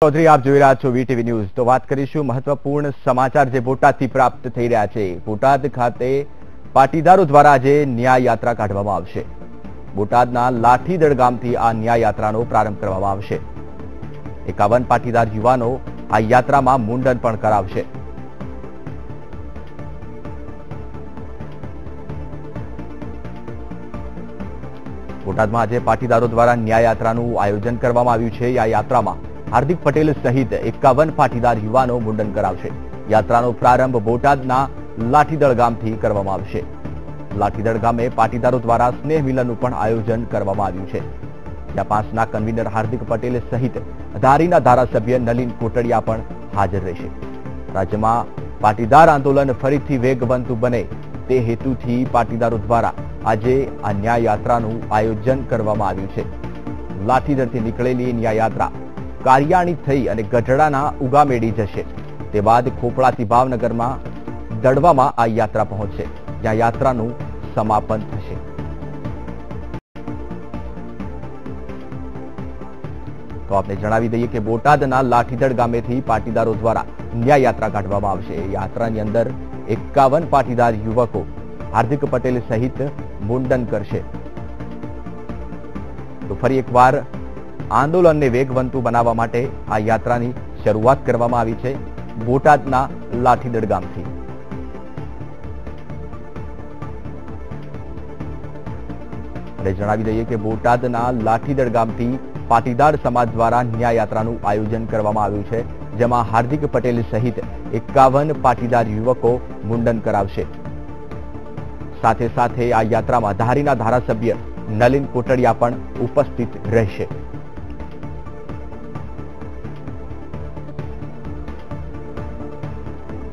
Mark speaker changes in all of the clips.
Speaker 1: चौधरी आप જોઈ રહ્યા છો વીટીવી ન્યૂઝ। તો વાત કરીશું મહત્વપૂર્ણ સમાચાર જે બોટાદથી પ્રાપ્ત થઈ રહ્યા છે। બોટાદ ખાતે પાટીદારો દ્વારા આજે ન્યાય યાત્રા કાઢવામાં આવશે। બોટાદના લાઠીદળ ગામથી આ ન્યાય યાત્રાનો પ્રારંભ કરવામાં આવશે। 51 પાટીદાર યુવાનો આ યાત્રામાં મુંડન પણ કરાવશે। બોટાદમાં આજે પાટીદારો દ્વારા ન્યાય યાત્રાનું આયોજન કરવામાં આવ્યું છે। આ યાત્રામાં हार्दिक पटेल सहित 51 पाटीदार युवानो मुंडन करावशे। यात्रानो प्रारंभ बोटादना लाठीदळ गामथी करवामां आवशे। लाठीदळ गामे पाटीदारो द्वारा स्नेह मिलननुं पण आयोजन करवामां आव्युं छे। ज्यां पासना कन्वीनर हार्दिक पटेल सहित धारीना धारासभ्य नलिन कोटड़िया पण हाजर रहेशे। राज्यमां पाटीदार आंदोलन फरीथी वेगवंतुं बने ते हेतुथी पाटीदारो द्वारा आजे आ न्याय यात्रानुं आयोजन करवामां आव्युं छे। लाठीदळथी निकळेली न्याय यात्रा कारियाणी थई अने गढડાના ઉગામેડી જશે। તે બાદ ખોપડાથી ભાવનગરમાં દડવામાં આ યાત્રા પહોંચશે, જ્યાં યાત્રાનું સમાપન થશે। તો આપને જણાવી દઈએ કે બોટાદના લાઠીદળ ગામેથી પાટીદારો દ્વારા ન્યાય યાત્રા કાઢવામાં આવશે। યાત્રાની અંદર 51 પાટીદાર યુવકો હાર્દિક પટેલ સહિત મુંડન કરશે। તો ફરી એકવાર आंदोलन ने वेगवंतु बनावा माटे आ यात्रानी शरूआत करवामां आवी छे बोटादना लाठीदळ गामथी। जणावी दઈએ કે બોટાદના લાઠીદળ ગામથી પાટીદાર સમાજ દ્વારા ન્યાય યાત્રાનું આયોજન કરવામાં આવ્યું છે, જેમાં હાર્દિક પટેલ સહિત 51 પાટીદાર યુવકો મુંડન કરાવશે। સાથે સાથે આ યાત્રામાં ધારીના ધારાસભ્ય નલિન કોટડિયા પણ ઉપસ્થિત રહેશે।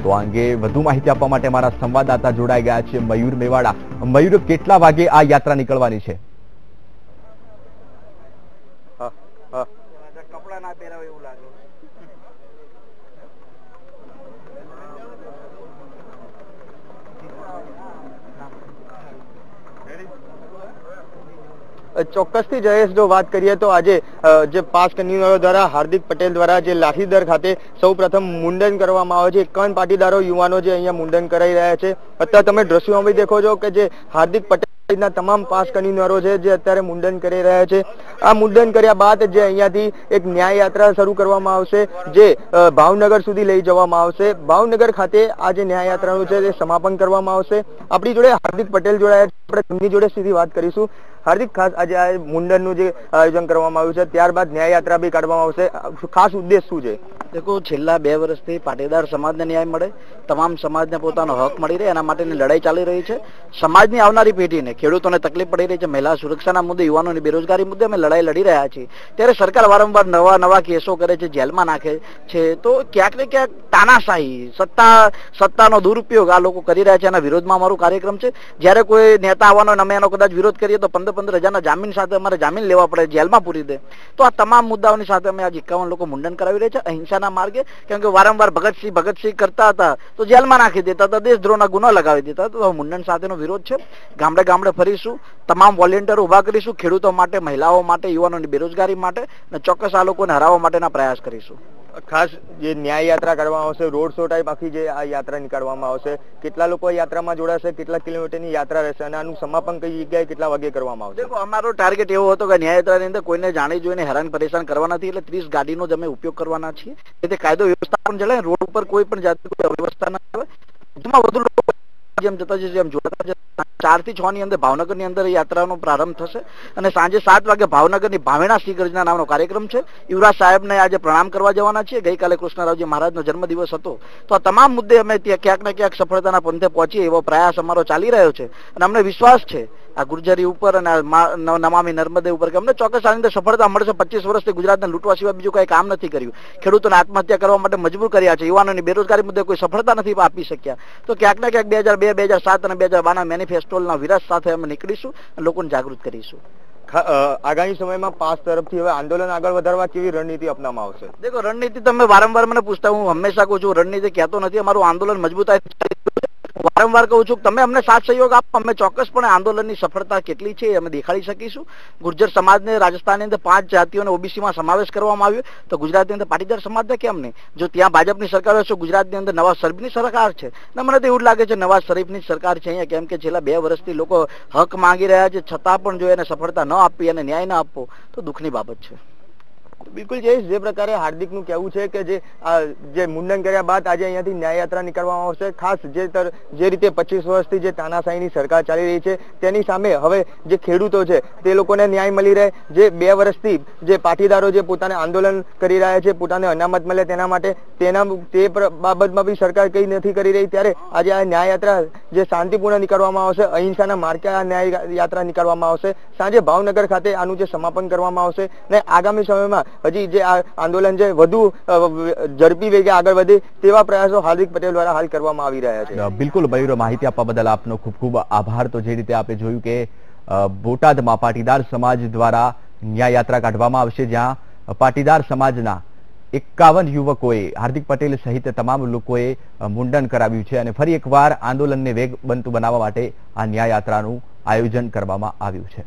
Speaker 1: तो अंगे વધુ માહિતી આપવા માટે મારા સંવાદદાતા જોડાઈ ગયા છે મયુર મેવાડા। મયુર, કેટલા વાગે આ યાત્રા નીકળવાની છે?
Speaker 2: કપડા ના પહેરાવ એવું લાગે। ચોક્કસથી જયેશ, જો વાત કરીએ તો આજે જે પાસ કન્વીનરો દ્વારા હાર્દિક પટેલ દ્વારા જે લાઠીદળ ખાતે સૌપ્રથમ મુંડન કરવામાં આવે છે। 51 પાટીદારો યુવાનો જે અહીંયા મુંડન કરાઈ રહ્યા છે। અત્યારે તમે દ્રશ્યોમાં બી દેખો છો કે જે હાર્દિક પટેલના તમામ પાસ કન્વીનરો છે જે અત્યારે મુંડન કરી રહ્યા છે। આ મુંડન કર્યા બાદ જે અહીંયાથી એક ન્યાય યાત્રા શરૂ કરવામાં આવશે, જે ભાવનગર સુધી લઈ જવામાં આવશે। ભાવનગર ખાતે આ જે ન્યાય યાત્રાનું છે તે સમાપન કરવામાં આવશે। આપણી જોડે હાર્દિક પટેલ જોડાયા છે, આપણે તેમની જોડે સીધી વાત કરીશું। हार्दिक, खास आज आ मुंडन जो आयोजन करवामां आव्युं छे, त्यारबाद न्याय यात्रा भी काढवामां आवशे। खास उद्देश्य शुं छे? देखो, छेल्ला 2 વર્ષથી પાટીદાર સમાજને ન્યાય મળે, તમામ સમાજને પોતાનો હક મળી રહે, એના માટેની લડાઈ ચાલી રહી છે। સમાજની આવનારી પેઢીને, ખેડૂતોને તકલીફ પડી રહી છે, મહિલા સુરક્ષાના મુદ્દે, યુવાનોની બેરોજગારી મુદ્દે અમે લડાઈ લડી રહ્યા છીએ। ત્યારે સરકાર વારંવાર નવા કેસો કરે છે, જેલમાં નાખે છે। તો ક્યાંક ને ક્યાંક તાનાશાહી, સત્તાનો દુરુપયોગ આ લોકો કરી રહ્યા છે। એના વિરોધમાં અમારો કાર્યક્રમ છે। જ્યારે કોઈ નેતા આવવાનો અને અમે એનો કદાચ વિરોધ કરીએ તો 15 હજારના જામીન સાથે અમારે જામીન લેવા પડે, જેલમાં પૂરી દે। તો આ તમામ મુદ્દાઓની સાથે અમે આજે 51 લોકો મુંડન કરાવી રહ્યા છે અહિંસાના માર્ગે। કેમ કે વારંવાર ભગતસિંહ કરતા હતા તો જેલમાં નાખી દેતા હતા, દેશદ્રોહના ગુનો લગાવી દેતા હતા। તો મુંડન સાથેનો વિરોધ છે। ગામડે ગામડે ફરીશું, તમામ વોલેન્ટિયર ઉભા કરીશું, ખેડૂતો માટે, મહિલાઓ માટે, યુવાનોની બેરોજગારી માટે, અને ચોક્કસ આ લોકોને હરાવવા માટેના પ્રયાસ કરીશું। ખાસ જે ન્યાય યાત્રા કરવામાં આવશે, રોડ શો ટાઈપ આખી જે આ યાત્રા નીકાળવામાં આવશે, કેટલા લોકો યાત્રામાં જોડાશે, કેટલા કિલોમીટરની યાત્રા રહેશે અને આનું સમાપન કઈ જગ્યાએ કેટલા વાગે કરવામાં આવશે? देखो, અમારો ટાર્ગેટ એવો હતો કે ન્યાય યાત્રાની અંદર કોઈને જાણી જોઈને હેરાન પરેશાન કરવા નથી, એટલે 30 ગાડીનો જ અમે ઉપયોગ કરવાના છીએ, એટલે કાયદો વ્યવસ્થા પણ જળે, રોડ ઉપર કોઈ પણ જાતની કોઈ અવ્યવસ્થા ના આવે। વધુમાં વધુ લોકો જેમ જતા જશે એમ જોડાતા જશે। 4 થી 6 ની અંદર ભાવનગરની અંદર યાત્રાનો પ્રારંભ થશે અને સાંજે 7 વાગે ભાવનગરની ભાવેણા શ્રી ગર્જના નામનો કાર્યક્રમ છે। યુવરાજ સાહેબને આજે પ્રણામ કરવા જવાના છીએ। ગઈકાલે કૃષ્ણરાવજી મહારાજનો જન્મદિવસ હતો, તો આ તમામ મુદ્દે અમે ક્યાંક ને ક્યાંક સફળતાના પંથે પહોંચીએ એવો પ્રયાસ અમારો ચાલી રહ્યો છે। અને અમને વિશ્વાસ છે આ ગુર્જરી ઉપર અને નમામી નર્મદે ઉપર કે અમને ચોક્કસ આની અંદર સફળતા મળશે। 25 વર્ષથી ગુજરાતને લૂંટવા સિવાય બીજું કઈ કામ નથી કર્યું, ખેડૂતોને આત્મહત્યા કરવા માટે મજબૂર કર્યા છે, યુવાનોની બેરોજગારી મુદ્દે કોઈ સફળતા નથી આપી શક્યા। તો ક્યાંક ને ક્યાંક 2002, 2007 અને 2012ના મેનિફેસ્ટોના વિરાજ સાથે અમે નીકળીશું અને લોકોને જાગૃત કરીશું। આગામી સમયમાં પાસ તરફથી હવે આંદોલન આગળ વધારવા કેવી રણનીતિ અપનાવવામાં આવશે? देखो, રણનીતિ તમે વારંવાર મને પૂછતા, હું હંમેશા કહું છું રણનીતિ કહેતો નથી। અમારું આંદોલન મજબૂતાઈ
Speaker 3: વારંવાર કહું છું કે તમે અમને સાથ સહયોગ આપો, અમે ચોક્કસપણે આંદોલનની સફળતા કેટલી છે અમે દેખાડી શકીશું. ગુર્જર સમાજને રાજસ્થાનની અંદર 5 જાતિઓને ઓબીસીમાં સમાવેશ કરવામાં આવ્યો, તો ગુજરાતની અંદર પાટીદાર સમાજને કેમ નહીં? જો ત્યાં ભાજપની સરકાર હશે, ગુજરાતની અંદર નવાઝ શરીફની સરકાર છે, ને મને તો એવું જ લાગે છે નવાઝ શરીફની સરકાર છે અહીંયા, કેમ કે છેલ્લા 2 વર્ષથી લોકો હક માંગી રહ્યા છે, છતાં પણ જો એને સફળતા ન આપી અને ન્યાય ન આપવો તો દુઃખની બાબત છે.
Speaker 2: બિલકુલ જયેશ, જે પ્રકારે હાર્દિકનું કહેવું છે કે જે મુંડન કર્યા બાદ આજે અહીંયાથી ન્યાય યાત્રા નીકળવામાં આવશે, ખાસ જે રીતે 25 વર્ષથી જે તાનાશાહીની સરકાર ચાલી રહી છે તેની સામે હવે જે ખેડૂતો છે તે લોકોને ન્યાય મળી રહે, જે 2 વર્ષથી જે પાટીદારો જે પોતાને આંદોલન કરી રહ્યા છે, પોતાને અનામત મળે તેના માટે તે બાબતમાં બી સરકાર કંઈ નથી કરી રહી, ત્યારે આજે આ ન્યાય યાત્રા જે શાંતિપૂર્ણ નીકળવામાં આવશે, અહિંસાના માર્ગે આ ન્યાય યાત્રા નીકળવામાં આવશે. સાંજે ભાવનગર ખાતે આનું જે સમાપન કરવામાં આવશે ને આગામી સમયમાં હજી જે આ આંદોલન છે વધુ ઝડપી વેગે આગળ વધે તેવા પ્રયાસો હાર્દિક પટેલ દ્વારા હાલ કરવામાં આવી રહ્યા છે.
Speaker 1: બિલકુલ મયુર, માહિતી આપવા બદલ આપનો ખૂબ ખૂબ આભાર. તો જે રીતે આપણે જોયું કે બોટાદમાં પાટીદાર સમાજ દ્વારા ન્યાય યાત્રા કાઢવામાં આવશે, જ્યાં પાટીદાર સમાજના 51 યુવકોએ હાર્દિક પટેલ સહિત તમામ લોકોએ મુંડન કરાવ્યું છે અને ફરી એકવાર આંદોલનને વેગવંતુ બનાવવા માટે આ ન્યાય યાત્રાનું આયોજન કરવામાં આવ્યું છે.